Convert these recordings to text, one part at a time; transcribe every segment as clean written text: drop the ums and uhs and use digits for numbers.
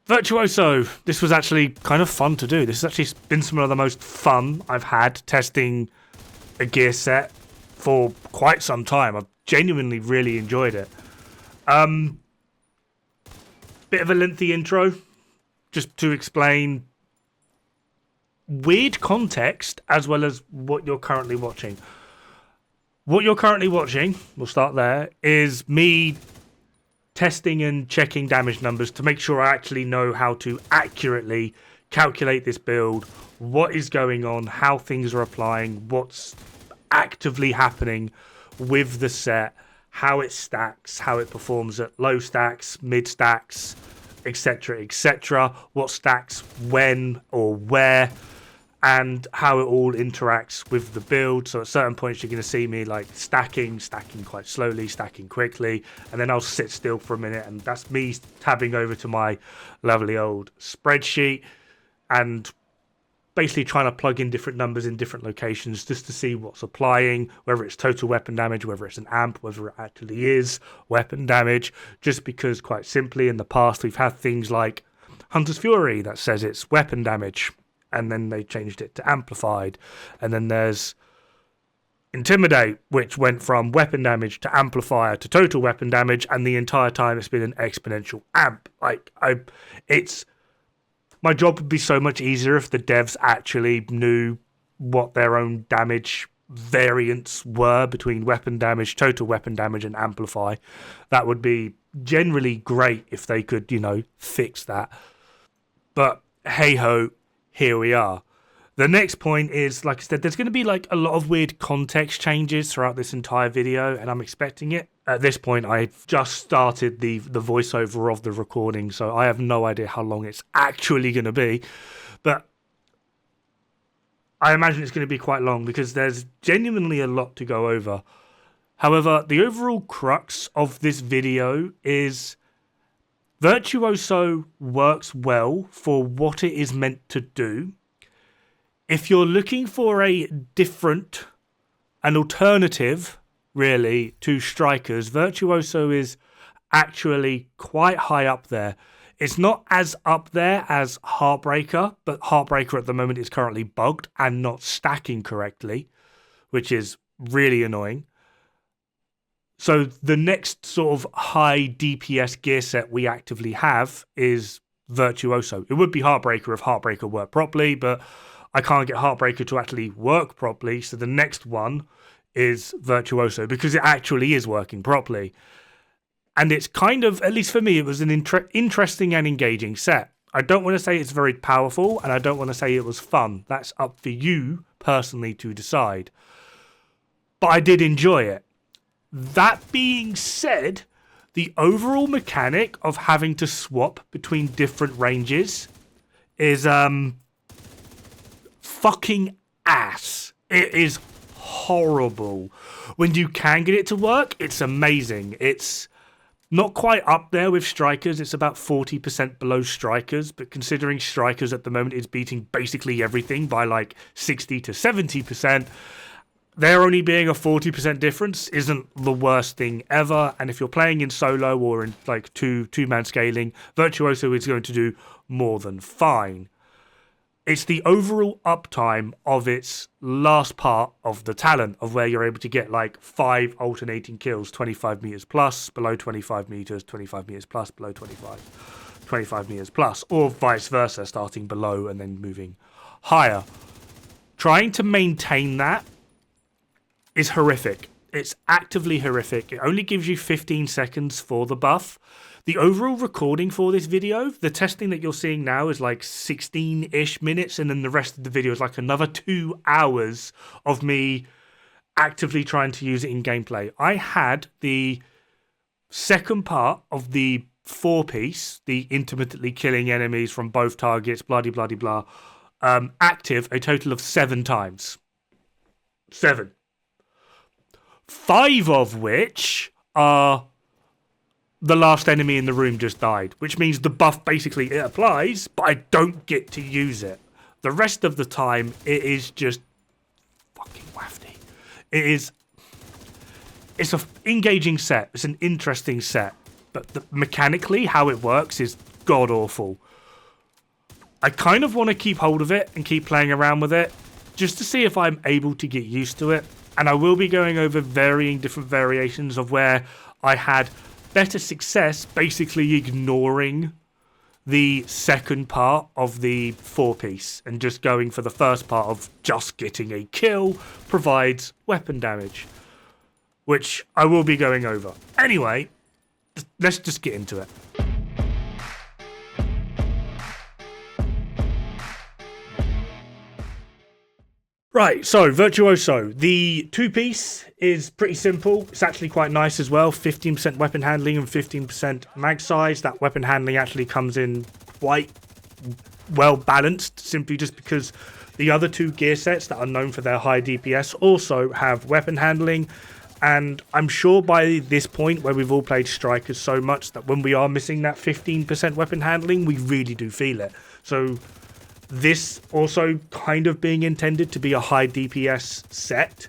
Virtuoso. This was actually kind of fun to do. This has actually been some of the most fun I've had testing a gear set for quite some time. I've genuinely really enjoyed it. Bit of a lengthy intro, just to explain weird context as well as what you're currently watching. What you're currently watching, we'll start there, is me testing and checking damage numbers to make sure I actually know how to accurately calculate this build, what is going on, how things are applying, what's actively happening with the set, how it stacks, how it performs at low stacks, mid stacks, etc., what stacks when or where, and how it all interacts with the build. So at certain points you're going to see me like stacking quite slowly, stacking quickly, and then I'll sit still for a minute, and that's me tabbing over to my lovely old spreadsheet and basically trying to plug in different numbers in different locations just to see what's applying, whether it's total weapon damage, whether it's an amp, whether it actually is weapon damage, just because quite simply in the past we've had things like Hunter's Fury that says it's weapon damage, and then they changed it to amplified, and then there's Intimidate, which went from weapon damage to amplifier to total weapon damage, and the entire time it's been an exponential amp. My job would be so much easier if the devs actually knew what their own damage variants were between weapon damage, total weapon damage, and amplify. That would be generally great if they could, fix that. But hey ho, here we are. The next point is, like I said, there's going to be like a lot of weird context changes throughout this entire video, and I'm expecting it. At this point, I've just started the voiceover of the recording, so I have no idea how long it's actually going to be. But I imagine it's going to be quite long because there's genuinely a lot to go over. However, the overall crux of this video is Virtuoso works well for what it is meant to do. If you're looking for an alternative, really, to Strikers, Virtuoso is actually quite high up there. It's not as up there as Heartbreaker, but Heartbreaker at the moment is currently bugged and not stacking correctly, which is really annoying. So the next sort of high DPS gear set we actively have is Virtuoso. It would be Heartbreaker if Heartbreaker worked properly, but I can't get Heartbreaker to actually work properly, so the next one is Virtuoso because it actually is working properly. And it's kind of, at least for me, it was an interesting and engaging set. I don't want to say it's very powerful, and I don't want to say it was fun. That's up for you personally to decide. But I did enjoy it. That being said, the overall mechanic of having to swap between different ranges is fucking ass. It is horrible. When you can get it to work, it's amazing. It's not quite up there with Strikers. It's about 40% below Strikers, but considering Strikers at the moment is beating basically everything by like 60 to 70%, there only being a 40% difference isn't the worst thing ever. And if you're playing in solo or in like two-man scaling, Virtuoso is going to do more than fine. It's the overall uptime of its last part of the talent, of where you're able to get like 5 alternating kills, 25 meters plus, below 25 meters, 25 meters plus, below 25 meters plus, or vice versa, starting below and then moving higher. Trying to maintain that is horrific. It's actively horrific. It only gives you 15 seconds for the buff. The overall recording for this video, the testing that you're seeing now is like 16-ish minutes, and then the rest of the video is like another 2 hours of me actively trying to use it in gameplay. I had the second part of the 4-piece, the intermittently killing enemies from both targets, blah-de-blah-de-blah, active a total of 7 times. 7. 5 of which are the last enemy in the room just died, which means the buff basically it applies, but I don't get to use it. The rest of the time, it is just fucking wafty. It's an engaging set. It's an interesting set, but mechanically how it works is god-awful. I kind of want to keep hold of it and keep playing around with it, just to see if I'm able to get used to it. And I will be going over varying different variations of where I had better success basically ignoring the second part of the 4-piece and just going for the first part of just getting a kill provides weapon damage, which I will be going over. Anyway, let's just get into it. Right, so Virtuoso. The 2-piece is pretty simple. It's actually quite nice as well. 15% weapon handling and 15% mag size. That weapon handling actually comes in quite well balanced, simply just because the other 2 gear sets that are known for their high DPS also have weapon handling. And I'm sure by this point, where we've all played Strikers so much, that when we are missing that 15% weapon handling, we really do feel it. So this also kind of being intended to be a high DPS set,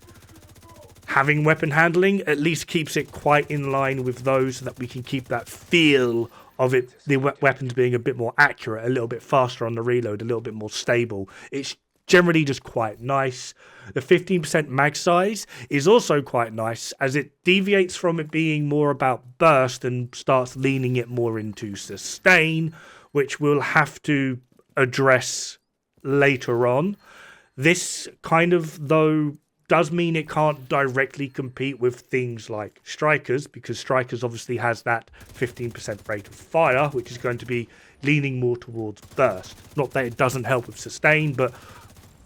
having weapon handling at least keeps it quite in line with those, so that we can keep that feel of it, the weapons being a bit more accurate, a little bit faster on the reload, a little bit more stable. It's generally just quite nice. The 15% mag size is also quite nice, as it deviates from it being more about burst and starts leaning it more into sustain, which we'll have to address later on. This kind of, though, does mean it can't directly compete with things like Strikers, because Strikers obviously has that 15% rate of fire, which is going to be leaning more towards burst. Not that it doesn't help with sustain, but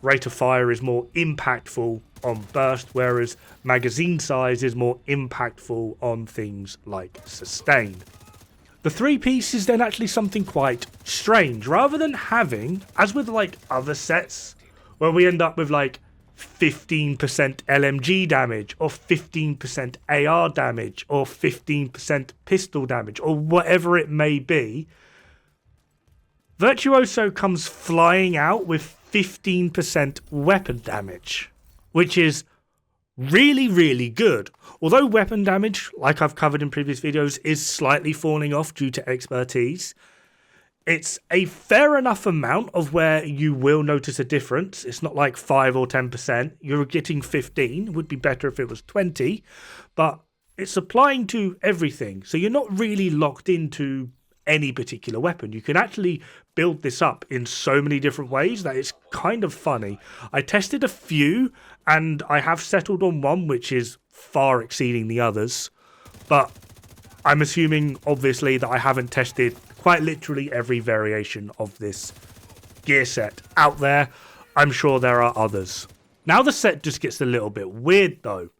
rate of fire is more impactful on burst, whereas magazine size is more impactful on things like sustain. The 3-piece is then actually something quite strange. Rather than having, as with like other sets, where we end up with like 15% LMG damage, or 15% AR damage, or 15% pistol damage, or whatever it may be, Virtuoso comes flying out with 15% weapon damage, which is really, really good. Although weapon damage, like I've covered in previous videos, is slightly falling off due to expertise, it's a fair enough amount of where you will notice a difference. It's not like 5 or 10%. You're getting 15. It would be better if it was 20, but it's applying to everything. So you're not really locked into any particular weapon. You can actually build this up in so many different ways that it's kind of funny. I tested a few and I have settled on one which is far exceeding the others, but I'm assuming obviously that I haven't tested quite literally every variation of this gear set out there. I'm sure there are others. Now the set just gets a little bit weird though.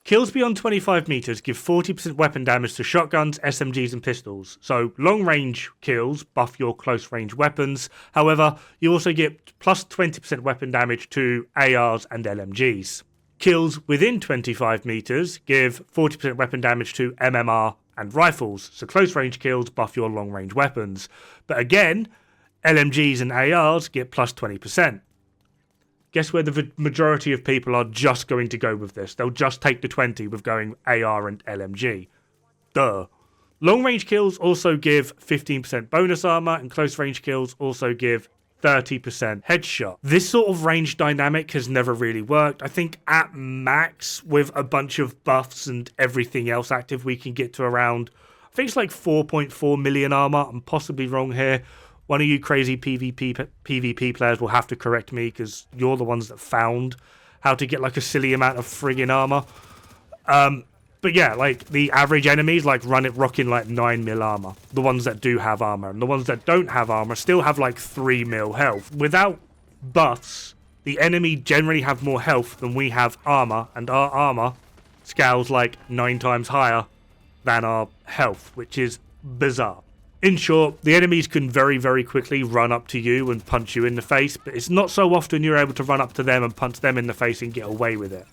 Kills beyond 25 meters give 40% weapon damage to shotguns, SMGs and pistols. So long range kills buff your close range weapons. However, you also get plus 20% weapon damage to ARs and LMGs. Kills within 25 meters give 40% weapon damage to MMR and rifles. So close range kills buff your long range weapons. But again, LMGs and ARs get plus 20%. Guess where the majority of people are just going to go with this? They'll just take the 20 with going AR and LMG. Duh. Long range kills also give 15% bonus armor, and close range kills also give 30% headshot. This sort of range dynamic has never really worked. I think at max, with a bunch of buffs and everything else active, we can get to around, I think it's like 4.4 million armor. I'm possibly wrong here. One of you crazy PvP players will have to correct me, because you're the ones that found how to get like a silly amount of friggin' armor. But yeah, like the average enemies like rocking like 9 mil armor. The ones that do have armor, and the ones that don't have armor still have like 3 mil health. Without buffs, the enemy generally have more health than we have armor, and our armor scales like 9 times higher than our health, which is bizarre. In short, the enemies can very, very quickly run up to you and punch you in the face, but it's not so often you're able to run up to them and punch them in the face and get away with it.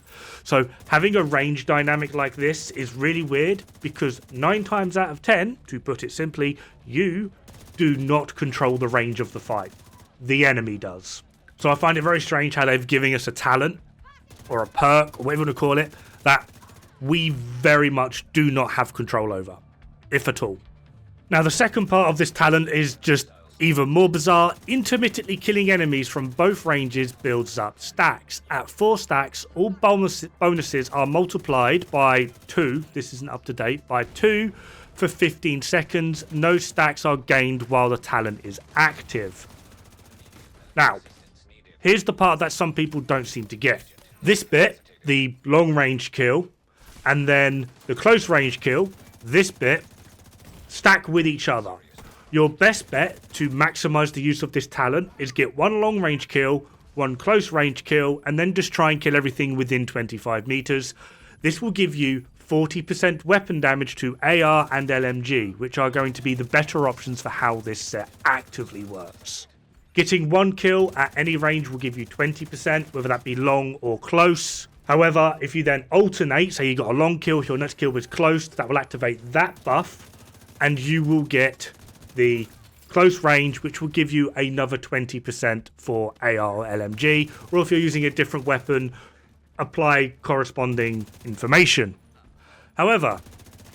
So having a range dynamic like this is really weird, because 9 times out of 10, to put it simply, you do not control the range of the fight. The enemy does. So I find it very strange how they've given us a talent, or a perk, or whatever you want to call it, that we very much do not have control over, if at all. Now, the second part of this talent is just even more bizarre. Intermittently killing enemies from both ranges builds up stacks. At 4 stacks, all bonuses are multiplied by 2. This isn't up to date. By 2 for 15 seconds. No stacks are gained while the talent is active. Now, here's the part that some people don't seem to get. This bit, the long range kill, and then the close range kill, this bit, stack with each other. Your best bet to maximize the use of this talent is get 1 long range kill, 1 close range kill, and then just try and kill everything within 25 meters. This will give you 40% weapon damage to AR and LMG, which are going to be the better options for how this set actively works. Getting 1 kill at any range will give you 20%, whether that be long or close. However, if you then alternate, say you got a long kill, your next kill was close, that will activate that buff, and you will get the close range, which will give you another 20% for AR or LMG, or if you're using a different weapon, apply corresponding information. However,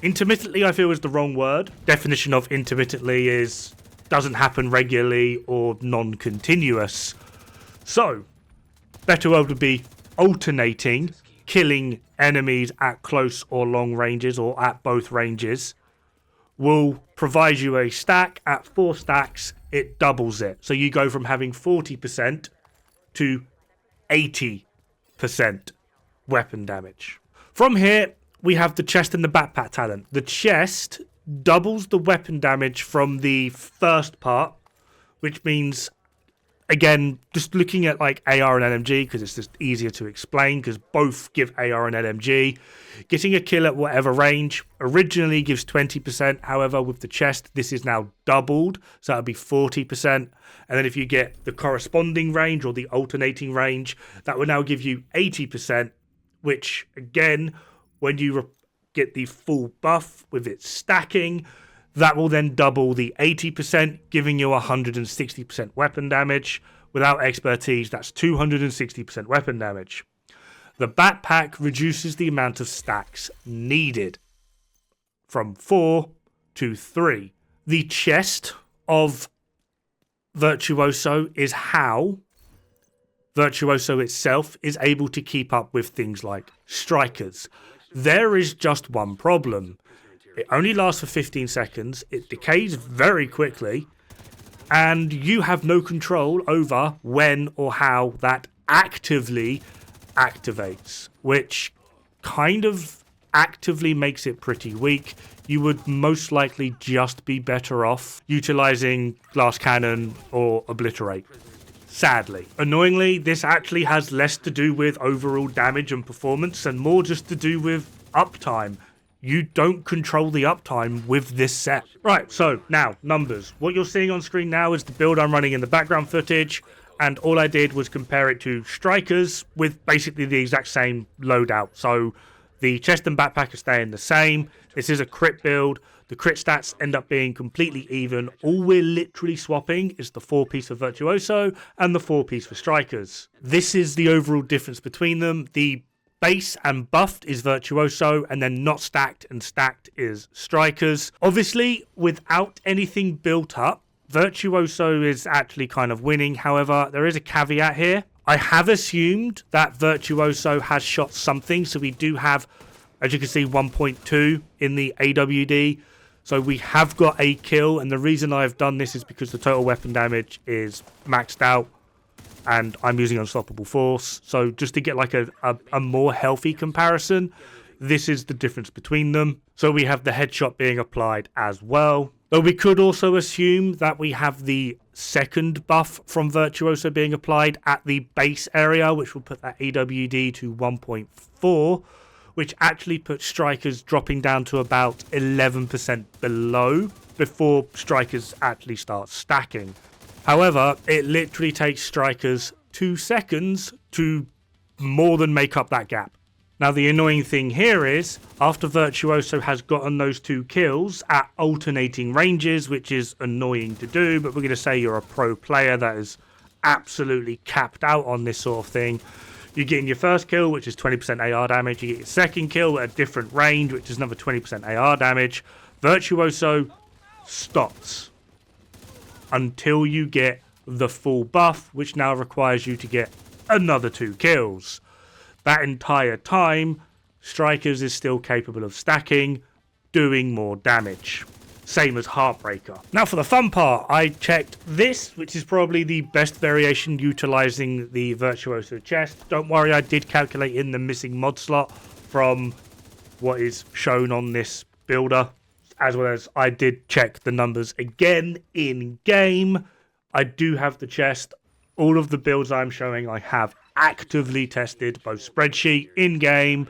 intermittently I feel is the wrong word. Definition of intermittently is doesn't happen regularly or non-continuous. So, better word would be alternating, killing enemies at close or long ranges or at both ranges will provide you a stack. At 4 stacks, it doubles it. So you go from having 40% to 80% weapon damage. From here, we have the chest and the backpack talent. The chest doubles the weapon damage from the first part, which means, again, just looking at like AR and LMG, because it's just easier to explain, because both give AR and LMG. Getting a kill at whatever range originally gives 20%. However, with the chest, this is now doubled, so that'll be 40%. And then if you get the corresponding range or the alternating range, that will now give you 80%, which, again, when you get the full buff with its stacking, that will then double the 80%, giving you 160% weapon damage. Without expertise, that's 260% weapon damage. The backpack reduces the amount of stacks needed from 4 to 3. The chest of Virtuoso is how Virtuoso itself is able to keep up with things like strikers. There is just one problem. It only lasts for 15 seconds, it decays very quickly, and you have no control over when or how that actively activates, which kind of actively makes it pretty weak. You would most likely just be better off utilizing glass cannon or obliterate. Sadly. Annoyingly, this actually has less to do with overall damage and performance and more just to do with uptime. You don't control the uptime with this set. Right, so now, numbers. What you're seeing on screen now is the build I'm running in the background footage, and all I did was compare it to strikers with basically the exact same loadout. So the chest and backpack are staying the same. This is a crit build. The crit stats end up being completely even. All we're literally swapping is the 4-piece for Virtuoso and the 4-piece for strikers. This is the overall difference between them. The base and buffed is Virtuoso, and then not stacked and stacked is strikers. Obviously, without anything built up, Virtuoso is actually kind of winning. However, there is a caveat here. I have assumed that Virtuoso has shot something, so we do have, as you can see, 1.2 in the AWD. So we have got a kill, and the reason I've done this is because the total weapon damage is maxed out, and I'm using Unstoppable Force. So just to get like a more healthy comparison, this is the difference between them. So we have the headshot being applied as well. Though we could also assume that we have the second buff from Virtuoso being applied at the base area, which will put that AWD to 1.4, which actually puts strikers dropping down to about 11% below before strikers actually start stacking. However, it literally takes strikers 2 seconds to more than make up that gap. Now, the annoying thing here is, after Virtuoso has gotten those 2 kills at alternating ranges, which is annoying to do, but we're going to say you're a pro player that is absolutely capped out on this sort of thing. You're getting your first kill, which is 20% AR damage. You get your second kill at a different range, which is another 20% AR damage. Virtuoso stops until you get the full buff, which now requires you to get another 2 kills. That entire time, Strikers is still capable of stacking, doing more damage. Same as Heartbreaker. Now for the fun part, I checked this, which is probably the best variation utilizing the Virtuoso chest. Don't worry, I did calculate in the missing mod slot from what is shown on this builder, as well as I did check the numbers again in game. I do have the chest. All of the builds I'm showing I have actively tested, both spreadsheet, in game,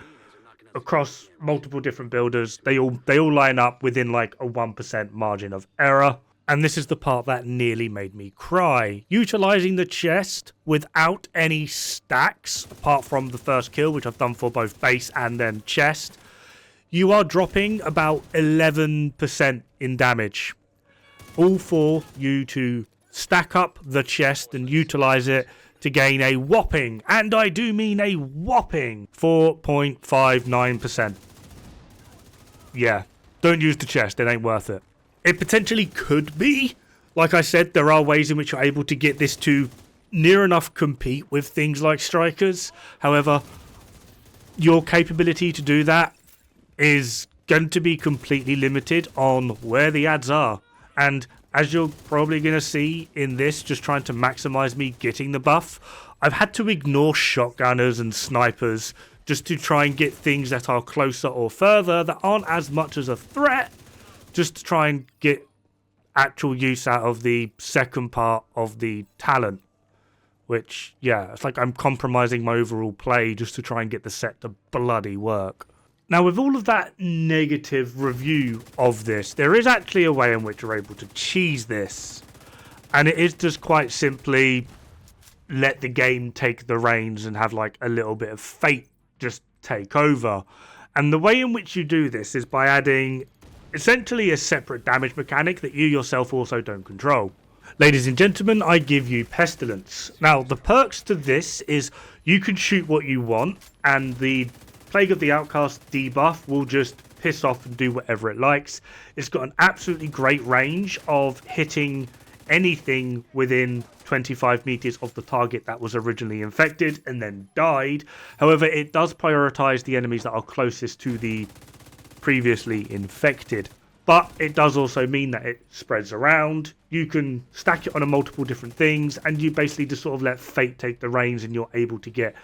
across multiple different builders. They all line up within like a 1% margin of error. And this is the part that nearly made me cry. Utilizing the chest without any stacks, apart from the first kill, which I've done for both base and then chest, you are dropping about 11% in damage. All for you to stack up the chest and utilize it to gain a whopping, and I do mean a whopping, 4.59%. Yeah, don't use the chest, it ain't worth it. It potentially could be. Like I said, there are ways in which you're able to get this to near enough compete with things like Strikers. However, your capability to do that is going to be completely limited on where the ads are. And as you're probably going to see in this, just trying to maximize me getting the buff, I've had to ignore shotgunners and snipers just to try and get things that are closer or further that aren't as much as a threat, just to try and get actual use out of the second part of the talent. Which, yeah, it's like I'm compromising my overall play just to try and get the set to bloody work. Now, with all of that negative review of this, there is actually a way in which you're able to cheese this. And it is just quite simply let the game take the reins and have like a little bit of fate just take over. And the way in which you do this is by adding essentially a separate damage mechanic that you yourself also don't control. Ladies and gentlemen, I give you Pestilence. Now, the perks to this is you can shoot what you want, and the Plague of the Outcast debuff will just piss off and do whatever it likes. It's got an absolutely great range of hitting anything within 25 meters of the target that was originally infected and then died. However, it does prioritize the enemies that are closest to the previously infected. But it does also mean that it spreads around. You can stack it on a multiple different things, and you basically just sort of let fate take the reins, and you're able to get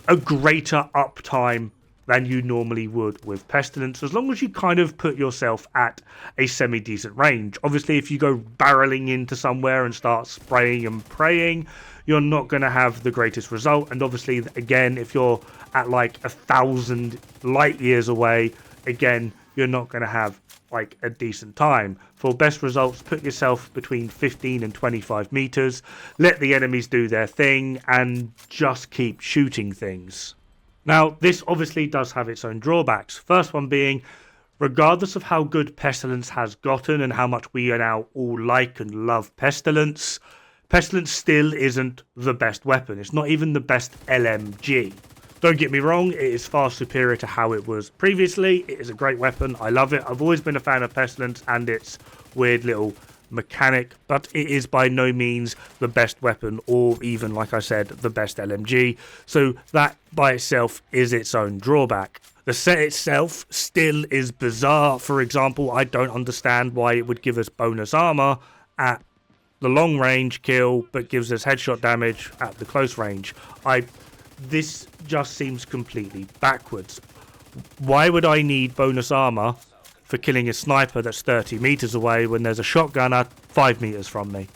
a greater uptime than you normally would with Pestilence, as long as you kind of put yourself at a semi-decent range. Obviously, if you go barreling into somewhere and start spraying and praying, you're not going to have the greatest result. And obviously, again, if you're at like 1,000 light years away, again, you're not going to have like a decent time. For best results, put yourself between 15 and 25 meters, let the enemies do their thing, and just keep shooting things. Now, this obviously does have its own drawbacks. First one being, regardless of how good Pestilence has gotten and how much we now all like and love Pestilence, Pestilence still isn't the best weapon. It's not even the best LMG. Don't get me wrong, it is far superior to how it was previously. It is a great weapon. I love it. I've always been a fan of Pestilence and its weird little mechanic, but it is by no means the best weapon or even, like I said, the best LMG. So that by itself is its own drawback. The set itself still is bizarre. For example, I don't understand why it would give us bonus armor at the long range kill, but gives us headshot damage at the close range. This just seems completely backwards. Why would I need bonus armor for killing a sniper that's 30 meters away when there's a shotgunner 5 meters from me?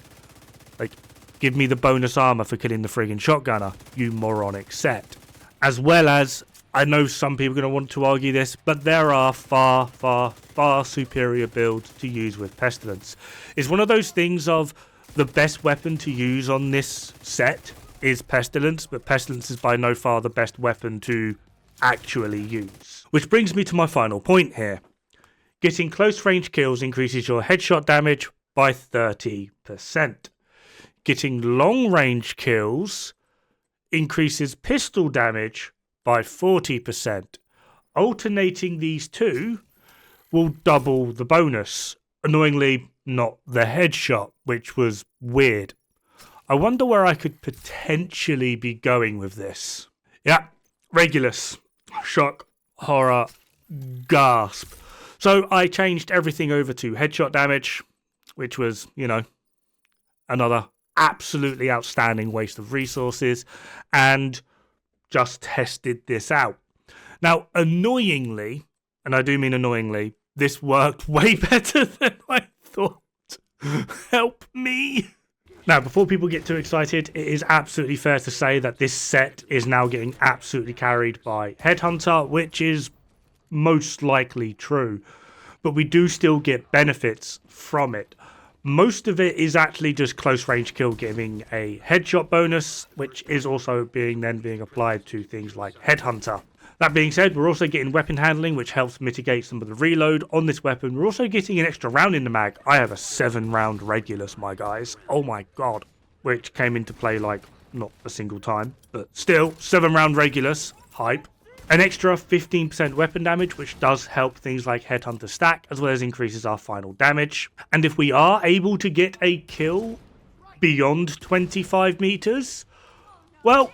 Like, give me the bonus armor for killing the friggin' shotgunner, you moronic set. As well as, I know some people are going to want to argue this, but there are far, far, far superior builds to use with Pestilence. It's one of those things of the best weapon to use on this set is Pestilence, but Pestilence is by no far the best weapon to actually use. Which brings me to my final point here. Getting close range kills increases your headshot damage by 30%. Getting long range kills increases pistol damage by 40%. Alternating these two will double the bonus. Annoyingly, not the headshot, which was weird. I wonder where I could potentially be going with this. Yeah, Regulus. Shock, horror, gasp. So I changed everything over to headshot damage, which was, another absolutely outstanding waste of resources, and just tested this out. Now, annoyingly, and I do mean annoyingly, this worked way better than I thought. Help me. Now, before people get too excited, it is absolutely fair to say that this set is now getting absolutely carried by Headhunter, which is most likely true. But we do still get benefits from it. Most of it is actually just close range kill giving a headshot bonus, which is also being applied to things like Headhunter. That being said, we're also getting weapon handling, which helps mitigate some of the reload on this weapon. We're also getting an extra round in the mag. I have a 7-round Regulus, my guys. Oh my god. Which came into play not a single time, but still, 7-round Regulus. Hype. An extra 15% weapon damage, which does help things like Headhunter stack, as well as increases our final damage. And if we are able to get a kill beyond 25 meters, well,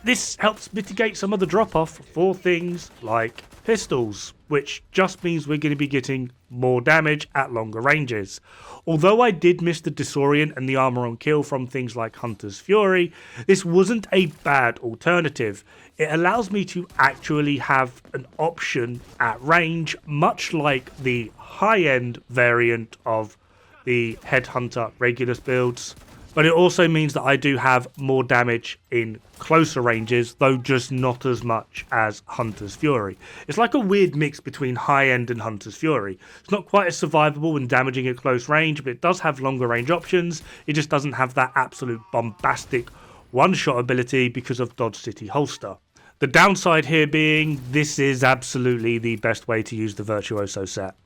this helps mitigate some of the drop-off for things like pistols, which just means we're going to be getting more damage at longer ranges. Although I did miss the Disorient and the armor on kill from things like Hunter's Fury, this wasn't a bad alternative. It allows me to actually have an option at range, much like the high-end variant of the Headhunter Regulus builds. But it also means that I do have more damage in closer ranges, though just not as much as Hunter's Fury. It's like a weird mix between high-end and Hunter's Fury. It's not quite as survivable when damaging at close range, but it does have longer range options. It just doesn't have that absolute bombastic one-shot ability because of Dodge City Holster. The downside here being, this is absolutely the best way to use the Virtuoso set.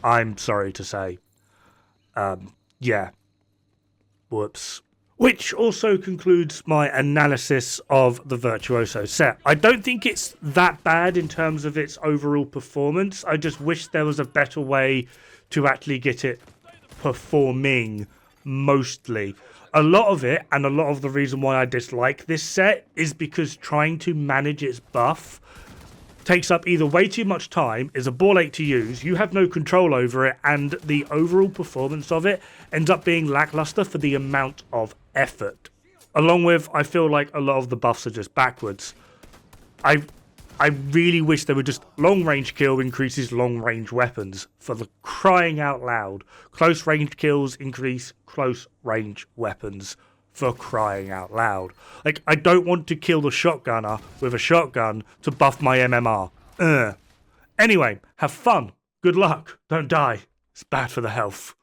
I'm sorry to say. Yeah. Whoops. Which also concludes my analysis of the Virtuoso set. I don't think it's that bad in terms of its overall performance. I just wish there was a better way to actually get it performing mostly. A lot of it, and a lot of the reason why I dislike this set, is because trying to manage its buff takes up either way too much time, is a ball ache to use, you have no control over it, and the overall performance of it ends up being lackluster for the amount of effort. Along with, I feel like a lot of the buffs are just backwards. I really wish there were just long range kill increases long range weapons, for the crying out loud. Close range kills increase close range weapons, for crying out loud. I don't want to kill the shotgunner with a shotgun to buff my MMR. Anyway, have fun. Good luck. Don't die. It's bad for the health.